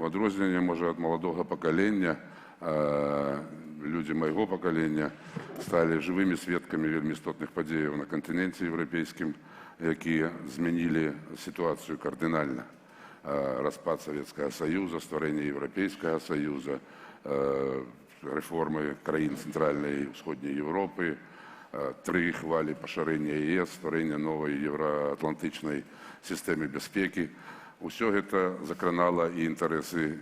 У адрозненне, можа, ад маладога пакалення, людзі майго пакалення сталі жывымі сведкамі вельмі істотных падзеяў на кантыненце еўрапейскім, якія змянілі сітуацыю кардынальна. Распад Советского Союза, стварэнне Еўрапейскага Союза, рэформы краін цэнтральнай і ўсходняй Еўропы, 3 хвалі пашырэння ЕС, стварэння новай еўраатлантычнай сістэмы бяспекі. Усё гэта закранала і інтарэсы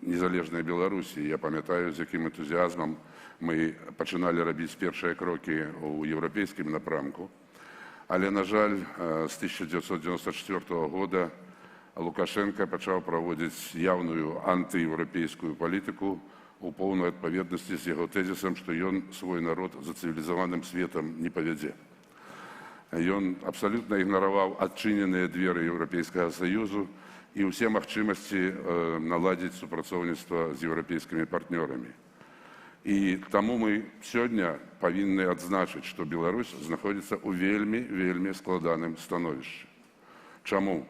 незалежнай Беларусі. Я памятаю, з якім энтузіазмам мы пачыналі рабіць першыя крокі ў еўрапейскім напрамку. Але, на жаль, з 1994 года Лукашенко пачаў праводзіць яўную антыеўрапейскую палітыку у поўнай адпаведнасці з яго тэзісам, што ён свой народ за цывілізаваным светам не павядзе. Ён абсалютна ігнараваў адчыненыя дзверы Еўрапейскага Саюзу і ўсе магчымасці наладзіць супрацоўніцтва з еўрапейскімі партнёрамі. І таму мы сёння павінны адзначыць, што Беларусь знаходзіцца ў вельмі складаным становішчы. Чаму?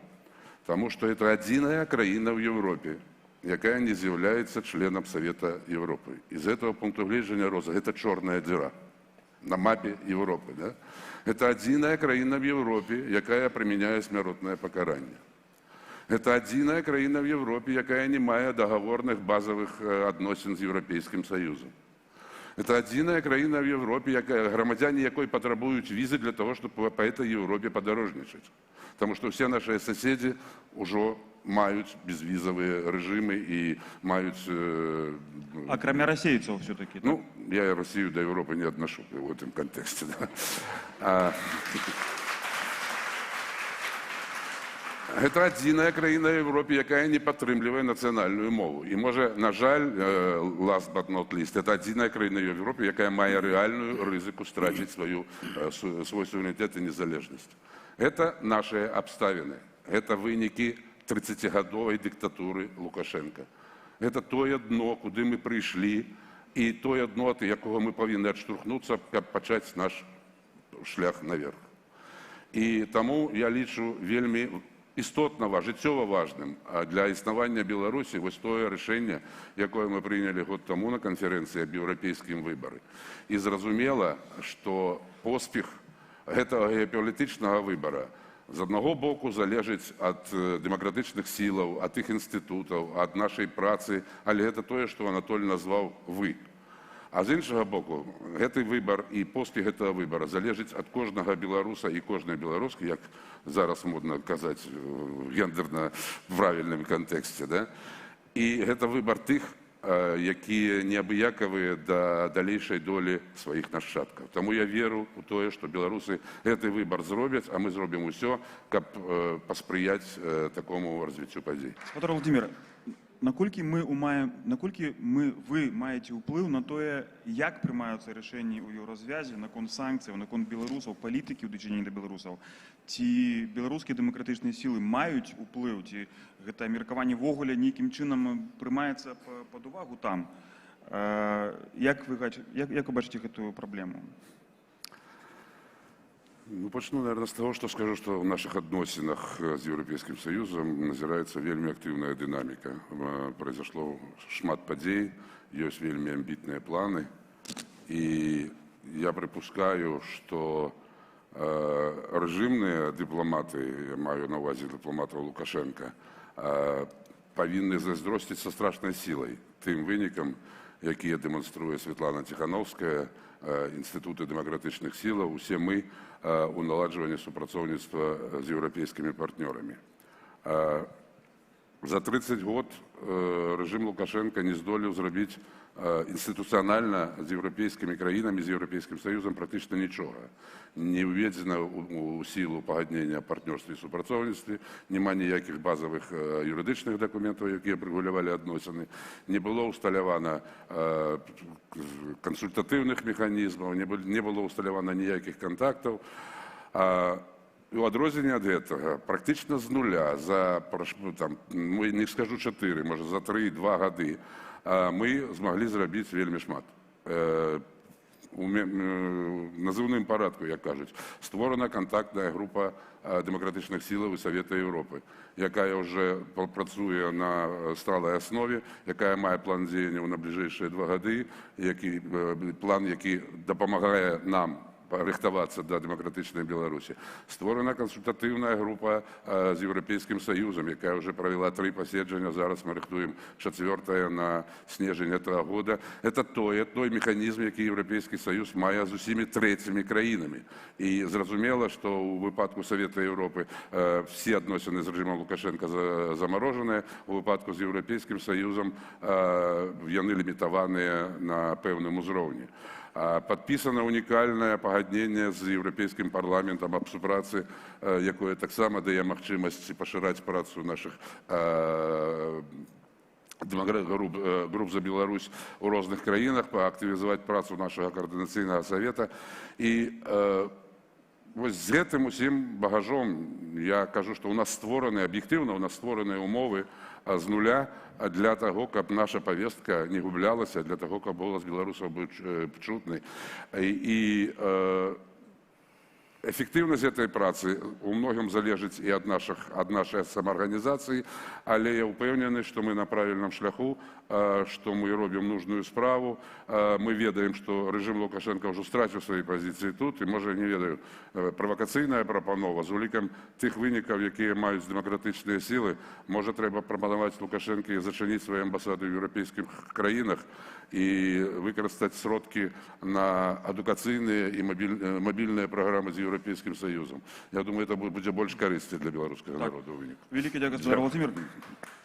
Таму што гэта адзіная краіна ў Еўропе, якая не з'яўляецца членам Савета Европы. І з гэтага пункту гледжання, Роза, гэта чорная дзіра на мапе Европы. Да? Это адзіная краіна в Европе, якая прымяняе смяротнае пакаранне. Это адзіная краіна в Европе, якая не мае дагаворных базавых адносін з Еўрапейскім Саюзам. Это адзіная краіна в Европе, грамадзяне якой патрабуюць візы для того, чтобы по этой Европе падарожнічаць. Потому что все наши соседи уже маюць безвизовые режимы и маюць... А кроме российцев все-таки? Ну, я Россию до Европы не отношу в этом контексте. Да. Это адзіная краіна в Европе, якая не падтрымлівае нацыянальную мову. І, можа, на жаль, last but not least, это адзіная краіна в Европе, якая мае рэальную рызыку страціць свой суверэнітэт і незалежнасць. Это наши обставины. Это вынікі 30-гадовай диктатуры Лукашенко. Это тое дно, куды мы прыйшлі, і тое дно, ад якога мы павінны адштурхнуцца, каб пачаць наш шлях наверх. І таму я лічу вельмі істотна, жыццёва важным для існавання Беларусі вось тое рашэнне, якое мы прынялі год таму на канферэнцыі аб еўрапейскім выбары. І зразумела, што поспех гэтага геапалітычнага выбара з аднаго боку залежыць ад дэмакратычных сілаў, ад іх інстытутаў, ад нашай працы, але гэта тое, што Анатоль назваў «вы». А з іншага боку, гэты выбар і поспех гэтага выбара залежыць ад кожнага беларуса і кожнай беларускі, як зараз модна казаць в гендерна правільным кантэксце. Да? І гэта выбар тых, якія неабыякавыя да далейшай долі сваіх нашчадкаў. Таму я веру ў тое, што беларусы гэты выбар зробяць, а мы зробім усё, каб паспрыяць такому развіццю падзей. Спадар Владимир, наколькі вы маеце ўплыў на тое, як прымаюцца рашэнні ў еўразвязе наконт санкцыяў, наконт беларусаў, палітыкі ў дачыненні да беларусаў? Ці беларускія дэмакратычныя сілы маюць уплыў, ці гэта меркаванне ввогуле нейкім чынам прымаецца пад увагу там? Як вы бачыце гэтую праблему? Ну, почну, наверное, с того, что скажу, что в наших отношениях с Европейским Союзом назирается вельми активная динамика. Произошло шмат падзей, есть вельми амбитные планы. И я припускаю, что режимные дипломаты, я маю на увазе дипломатов Лукашенко, повинны заздростить со страшной силой тем выникам, якія демонструе Светлана Тихановская, Інстытуты дэмакратычных сілаў, усе мы у наладжванні супрацоўніцтва з еўрапейскімі партнёрамі. За 30 год рэжым Лукашенко не здолеў зрабіць інстытуцыянальна з еўрапейскімі краінамі, з Еўрапейскім Саюзам практычна нічога. Не ўведзена ў сілу пагаднення аб партнёрстве і супрацоўніцтве, няма ніякіх базавых юрыдычных дакументаў, якія рэгулявалі адносіны, не было ўсталявана кансультатыўных механізмаў, не было ўсталявана ніякіх кантактаў. У адрозненне ад гэтага, практычна з нуля, не скажу 4, можа за 3-2 гады, мы змаглі зрабіць вельмі шмат. називним порядку, як кажуть, створена контактна група демократичних сил і Совєту Європи, яка вже працює на сталій основі, яка має план діяння на ближайші 2 роки, план, який допомагає нам рихтуватися до демократичної Білорусі. Створена консультативна група з Європейським Союзом, яка вже провела 3 засідання, зараз ми рихтуємо 4-те на снежень цього року. Це той механізм, який Європейський Союз має з усіма третіми країнами. І зрозуміло, що у випадку Совєту Європи всі відносини з режимом Лукашенка заморожені, у випадку з Європейським Союзом вони лімітовані на певному рівні. Підписано унікальне погодження з Європейським парламентом об співпраці, яке так само дає можливість поширити працю наших груп за Білорусь у різних країнах, поактивізувати працю нашого координаційного совєту. І ось з цим усім багажом я кажу, що у нас створені, об'єктивно, у нас створені умови з нуля для того, щоб наша повістка не гублялася, для того, щоб голос білорусів був чутний. І ефективність цієї праці у многом залежить і від нашої самоорганізації, але я впевнений, що ми на правильному шляху, що ми робимо нужну справу. Ми ведаємо, що режим Лукашенка вже втратив свої позиції тут, і може, не ведаю, провокаційна пропанова з уліком тих виників, які мають демократичні сили, може, треба пропонувати Лукашенку зачинити свої амбасади в європейських країнах і використати сродки на едукаційні і мобільні програми з Європейським Союзом. Я думаю, це буде більш користі для білоруського народу. Великий дякую, Володимир.